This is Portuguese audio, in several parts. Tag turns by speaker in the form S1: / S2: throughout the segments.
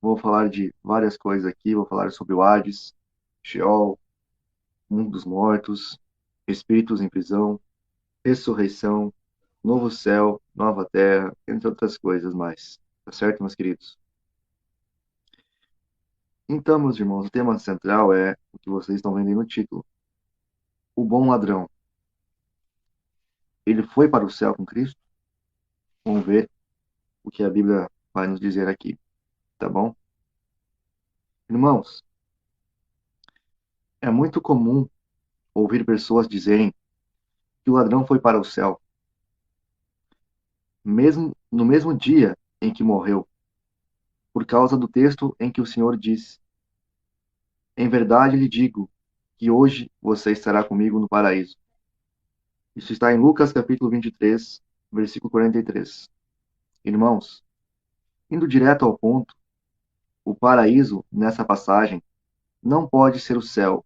S1: Vou falar de várias coisas aqui. Vou falar sobre o Hades, Sheol, mundo dos mortos, espíritos em prisão, ressurreição, novo céu, nova terra, entre outras coisas mais. Tá certo, meus queridos? Então, meus irmãos, o tema central é o que vocês estão vendo aí no título: o bom ladrão. Ele foi para o céu com Cristo? Vamos ver o que a Bíblia vai nos dizer aqui, tá bom? Irmãos, é muito comum ouvir pessoas dizerem que o ladrão foi para o céu, mesmo no mesmo dia em que morreu, por causa do texto em que o Senhor diz: Em verdade lhe digo que hoje você estará comigo no paraíso. Isso está em Lucas capítulo 23, versículo 43. Irmãos, indo direto ao ponto, o paraíso, nessa passagem, não pode ser o céu,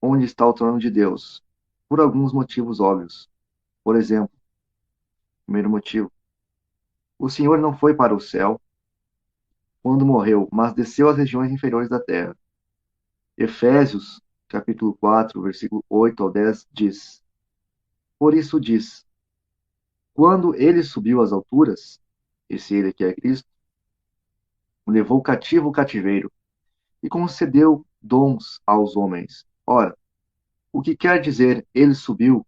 S1: onde está o trono de Deus, por alguns motivos óbvios. Por exemplo, primeiro motivo, o Senhor não foi para o céu quando morreu, mas desceu às regiões inferiores da terra. Efésios, capítulo 4, versículo 8 ao 10 diz: Por isso diz, quando ele subiu às alturas, esse ele que é Cristo, levou cativo o cativeiro e concedeu dons aos homens. Ora, o que quer dizer ele subiu,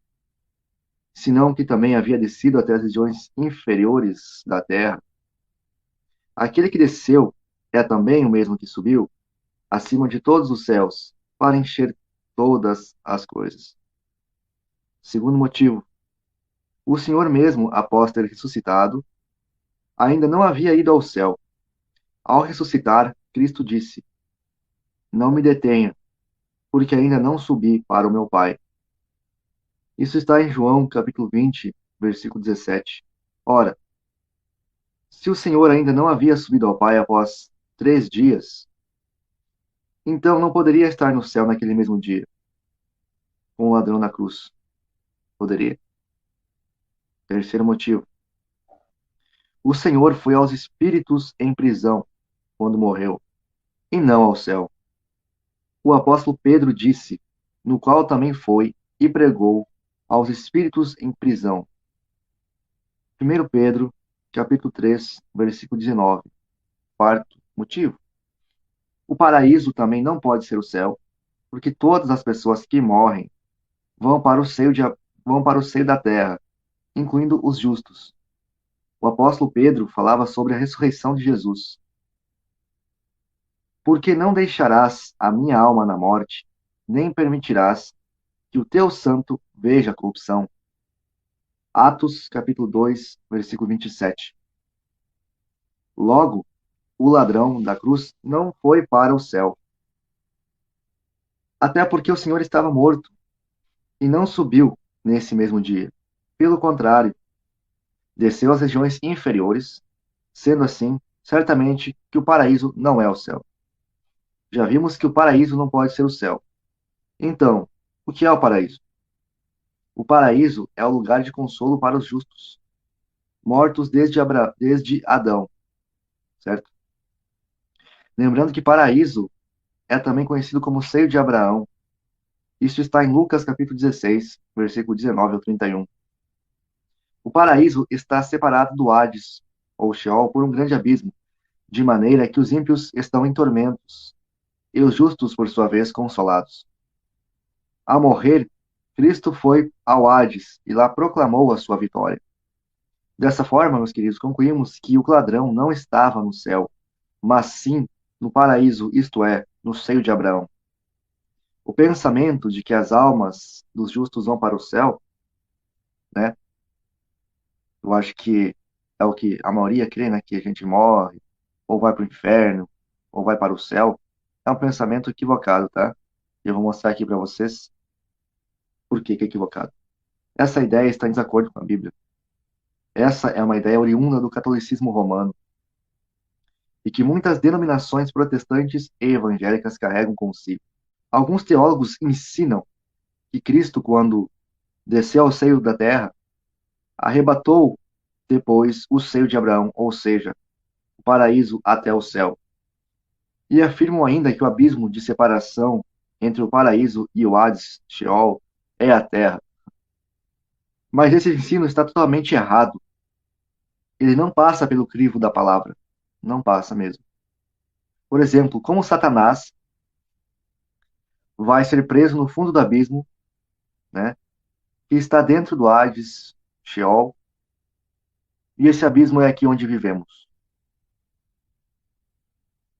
S1: senão que também havia descido até as regiões inferiores da terra? Aquele que desceu é também o mesmo que subiu acima de todos os céus para encher todas as coisas. Segundo motivo, o Senhor mesmo, após ter ressuscitado, ainda não havia ido ao céu. Ao ressuscitar, Cristo disse: Não me detenha, porque ainda não subi para o meu Pai. Isso está em João, capítulo 20, versículo 17. Ora, se o Senhor ainda não havia subido ao Pai após 3 dias, então não poderia estar no céu naquele mesmo dia, com o ladrão na cruz. Poderia. Terceiro motivo. O Senhor foi aos espíritos em prisão quando morreu, e não ao céu. O apóstolo Pedro disse, no qual também foi e pregou aos espíritos em prisão. Primeiro Pedro, capítulo 3, versículo 19. Quarto motivo. O paraíso também não pode ser o céu, porque todas as pessoas que morrem vão para o seio vão para o seio da terra, incluindo os justos. O apóstolo Pedro falava sobre a ressurreição de Jesus. Porque não deixarás a minha alma na morte, nem permitirás que o teu santo veja a corrupção. Atos, capítulo 2, versículo 27. Logo, o ladrão da cruz não foi para o céu, até porque o Senhor estava morto e não subiu nesse mesmo dia. Pelo contrário, desceu às regiões inferiores, sendo assim, certamente que o paraíso não é o céu. Já vimos que o paraíso não pode ser o céu. Então, o que é o paraíso? O paraíso é o lugar de consolo para os justos, mortos desde Adão, certo? Lembrando que paraíso é também conhecido como seio de Abraão. Isso está em Lucas capítulo 16, versículo 19 ao 31. O paraíso está separado do Hades, ou Sheol, por um grande abismo, de maneira que os ímpios estão em tormentos, e os justos, por sua vez, consolados. Ao morrer, Cristo foi ao Hades e lá proclamou a sua vitória. Dessa forma, meus queridos, concluímos que o ladrão não estava no céu, mas sim no paraíso, isto é, no seio de Abraão. O pensamento de que as almas dos justos vão para o céu, né? Eu acho que é o que a maioria crê, né? Que a gente morre, ou vai para o inferno, ou vai para o céu. É um pensamento equivocado, tá? Eu vou mostrar aqui para vocês por que que é equivocado. Essa ideia está em desacordo com a Bíblia. Essa é uma ideia oriunda do catolicismo romano e que muitas denominações protestantes e evangélicas carregam consigo. Alguns teólogos ensinam que Cristo, quando desceu ao seio da terra, arrebatou depois o seio de Abraão, ou seja, o paraíso até o céu. E afirmam ainda que o abismo de separação entre o paraíso e o Hades, Sheol, é a terra. Mas esse ensino está totalmente errado. Ele não passa pelo crivo da palavra. Não passa mesmo. Por exemplo, como Satanás vai ser preso no fundo do abismo, né, que está dentro do Hades, Sheol, e esse abismo é aqui onde vivemos.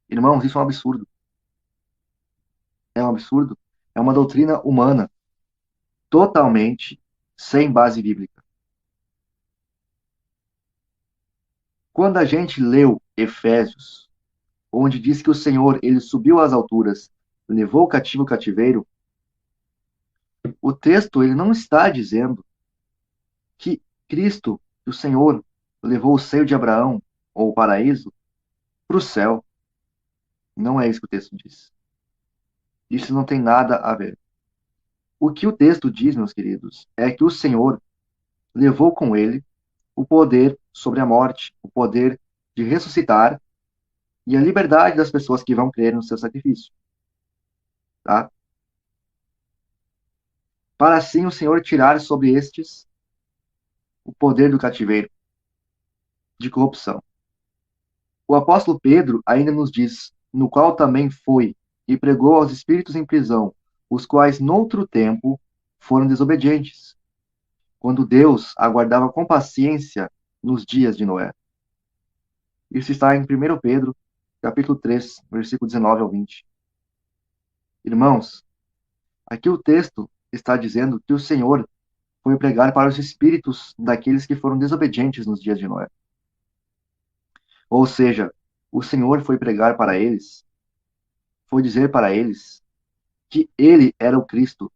S1: Irmãos, isso é um absurdo. É um absurdo. É uma doutrina humana, totalmente sem base bíblica. Quando a gente leu Efésios, onde diz que o Senhor, ele subiu às alturas, levou o cativo o cativeiro, o texto ele não está dizendo que Cristo, o Senhor, levou o seio de Abraão, ou o paraíso, para o céu. Não é isso que o texto diz. Isso não tem nada a ver. O que o texto diz, meus queridos, é que o Senhor levou com ele o poder sobre a morte, o poder de ressuscitar e a liberdade das pessoas que vão crer no seu sacrifício, tá? Para assim o Senhor tirar sobre estes o poder do cativeiro, de corrupção. O apóstolo Pedro ainda nos diz, no qual também foi e pregou aos espíritos em prisão, os quais noutro tempo foram desobedientes, quando Deus aguardava com paciência nos dias de Noé. Isso está em 1 Pedro, capítulo 3, versículo 19 ao 20. Irmãos, aqui o texto está dizendo que o Senhor foi pregar para os espíritos daqueles que foram desobedientes nos dias de Noé. Ou seja, o Senhor foi pregar para eles, foi dizer para eles que ele era o Cristo,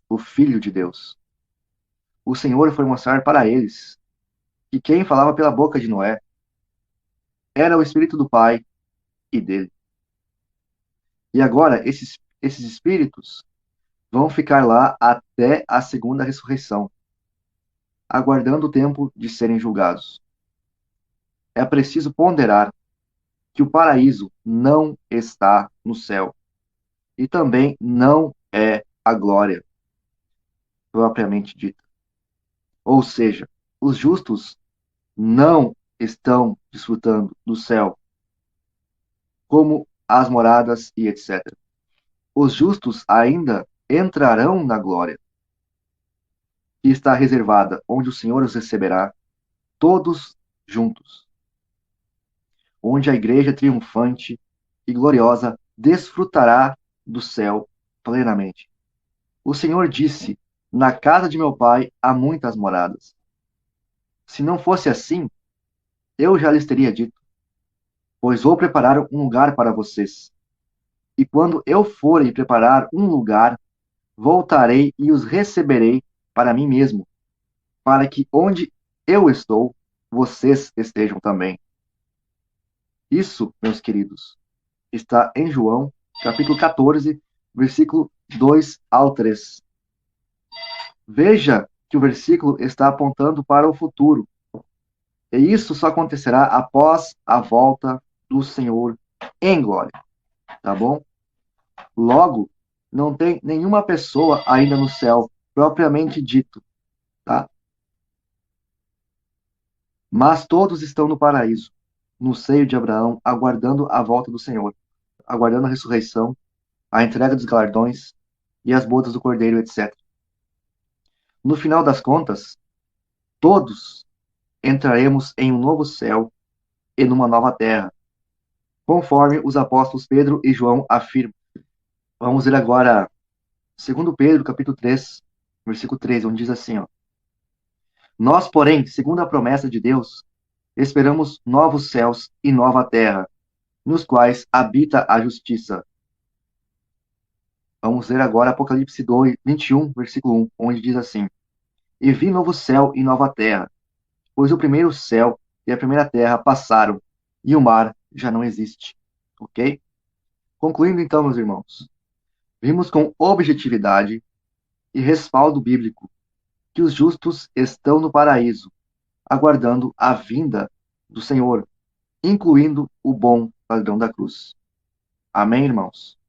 S1: o Filho de Deus. O Senhor foi mostrar para eles que quem falava pela boca de Noé era o Espírito do Pai e dele. E agora, esses espíritos vão ficar lá até a segunda ressurreição, aguardando o tempo de serem julgados. É preciso ponderar que o paraíso não está no céu e também não é a glória propriamente dita. Ou seja, os justos não estão desfrutando do céu como as moradas e etc. Os justos ainda entrarão na glória, que está reservada, onde o Senhor os receberá, todos juntos, onde a igreja triunfante e gloriosa desfrutará do céu plenamente. O Senhor disse: na casa de meu pai há muitas moradas. Se não fosse assim, eu já lhes teria dito, pois vou preparar um lugar para vocês. E quando eu for e preparar um lugar, voltarei e os receberei para mim mesmo, para que onde eu estou, vocês estejam também. Isso, meus queridos, está em João, capítulo 14, versículo 2 ao 3. Veja que o versículo está apontando para o futuro. E isso só acontecerá após a volta do Senhor em glória, tá bom? Logo, não tem nenhuma pessoa ainda no céu, propriamente dito, tá? Mas todos estão no paraíso, no seio de Abraão, aguardando a volta do Senhor, aguardando a ressurreição, a entrega dos galardões e as bodas do Cordeiro, etc. No final das contas, todos entraremos em um novo céu e numa nova terra, conforme os apóstolos Pedro e João afirmam. Vamos ler agora 2 Pedro, capítulo 3, versículo 13, onde diz assim, ó: nós, porém, segundo a promessa de Deus, esperamos novos céus e nova terra, nos quais habita a justiça. Vamos ler agora Apocalipse 2, 21, versículo 1, onde diz assim: e vi novo céu e nova terra, pois o primeiro céu e a primeira terra passaram, e o mar já não existe. Ok? Concluindo então, meus irmãos, vimos com objetividade e respaldo bíblico que os justos estão no paraíso, aguardando a vinda do Senhor, incluindo o bom ladrão da cruz. Amém, irmãos?